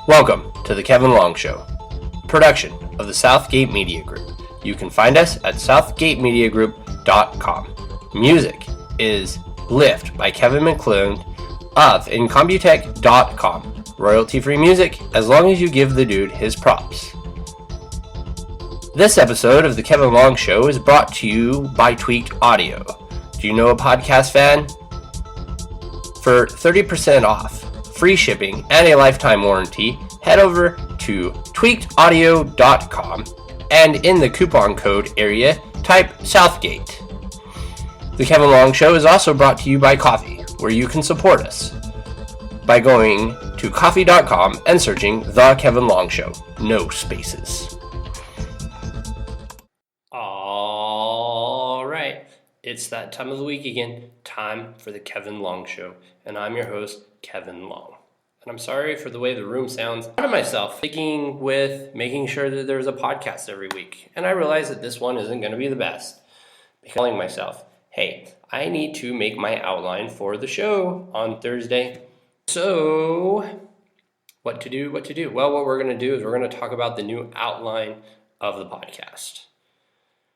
Welcome to the Kevin Long Show, production of the Southgate Media Group. You can find us at southgatemediagroup.com. Music is Lift by Kevin McClelland of Incomputech.com. Royalty-free music as long as you give the dude his props. This episode of the Kevin Long Show is brought to you by Tweaked Audio. Do you know a podcast fan? For 30% off, free shipping, and a lifetime warranty, head over to tweakedaudio.com and in the coupon code area, type Southgate. The Kevin Long Show is also brought to you by Coffee, where you can support us by going to coffee.com and searching The Kevin Long Show. No spaces. All right, it's that time of the week again, time for the Kevin Long Show, and I'm your host, Kevin Long. And I'm sorry for the way the room sounds. I'm proud of myself, sticking with making sure that there's a podcast every week. And I realize that this one isn't going to be the best. Telling myself, hey, I need to make my outline for the show on Thursday. So, what to do? Well, what we're going to do is we're going to talk about the new outline of the podcast.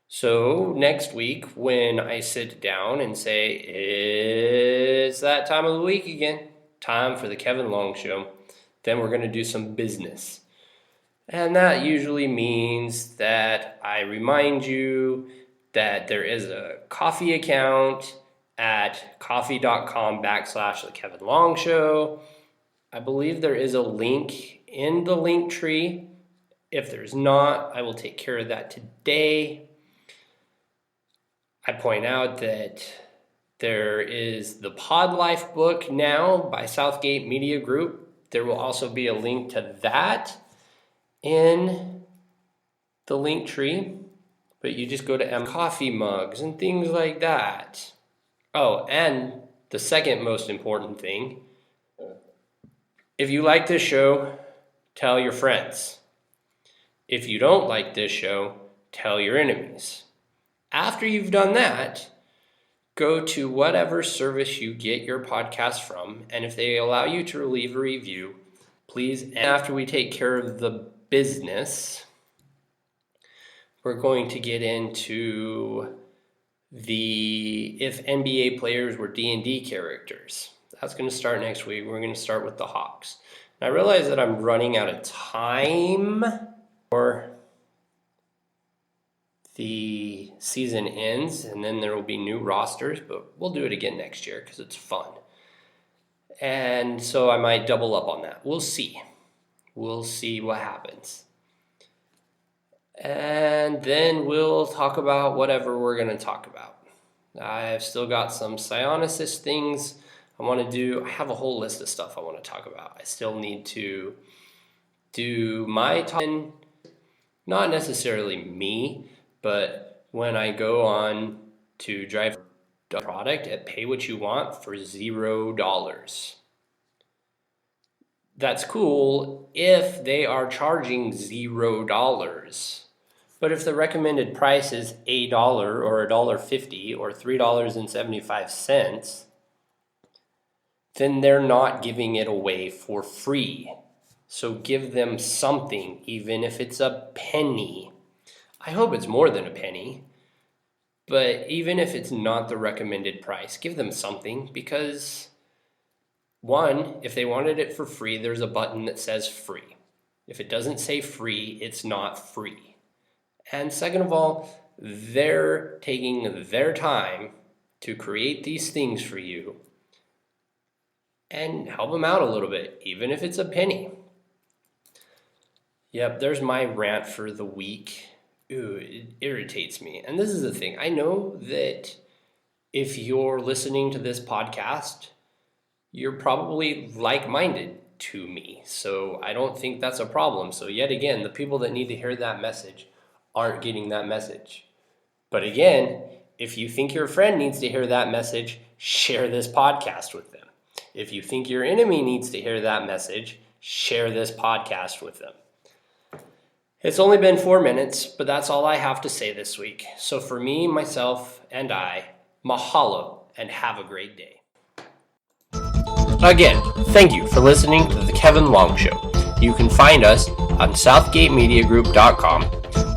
So, next week, when I sit down and say, it's that time of the week again, time for the Kevin Long Show, then we're going to do some business. And that usually means that I remind you that there is a coffee account at coffee.com/the Kevin Long Show. I believe there is a link in the link tree. If there's not, I will take care of that today. I point out that there is the Pod Life book now by Southgate Media Group. There will also be a link to that in the link tree. But you just go to coffee mugs and things like that. Oh, and the second most important thing, if you like this show, tell your friends. If you don't like this show, tell your enemies. After you've done that, go to whatever service you get your podcast from, and if they allow you to leave a review, please, and after we take care of the business, we're going to get into the if NBA players were D&D characters. That's going to start next week. We're going to start with the Hawks. And I realize that I'm running out of time for the season ends, and then there will be new rosters, but we'll do it again next year because it's fun. And so I might double up on that. We'll see. We'll see what happens. And then we'll talk about whatever we're going to talk about. I've still got some Psionicist things I want to do. I have a whole list of stuff I want to talk about. I still need to do my time, not necessarily me, but when I go on to drive a product at Pay What You Want for $0. That's cool if they are charging $0. But if the recommended price is $1 or $1.50 or $3.75, then they're not giving it away for free. So give them something, even if it's a penny. I hope it's more than a penny, but even if it's not the recommended price, give them something because, one, if they wanted it for free, there's a button that says free. If it doesn't say free, it's not free. And second of all, they're taking their time to create these things for you and help them out a little bit, even if it's a penny. Yep, there's my rant for the week. Ooh, it irritates me. And this is the thing. I know that if you're listening to this podcast, you're probably like-minded to me. So I don't think that's a problem. So yet again, the people that need to hear that message aren't getting that message. But again, if you think your friend needs to hear that message, share this podcast with them. If you think your enemy needs to hear that message, share this podcast with them. It's only been 4 minutes, but that's all I have to say this week. So for me, myself, and I, mahalo, and have a great day. Again, thank you for listening to The Kevin Long Show. you can find us on southgatemediagroup.com.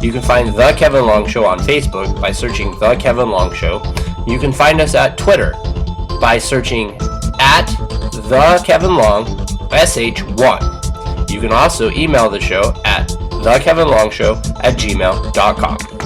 You can find The Kevin Long Show on Facebook by searching The Kevin Long Show. You can find us at Twitter by searching at The Kevin Long SH1. You can also email the show at thekevinlongshow@gmail.com.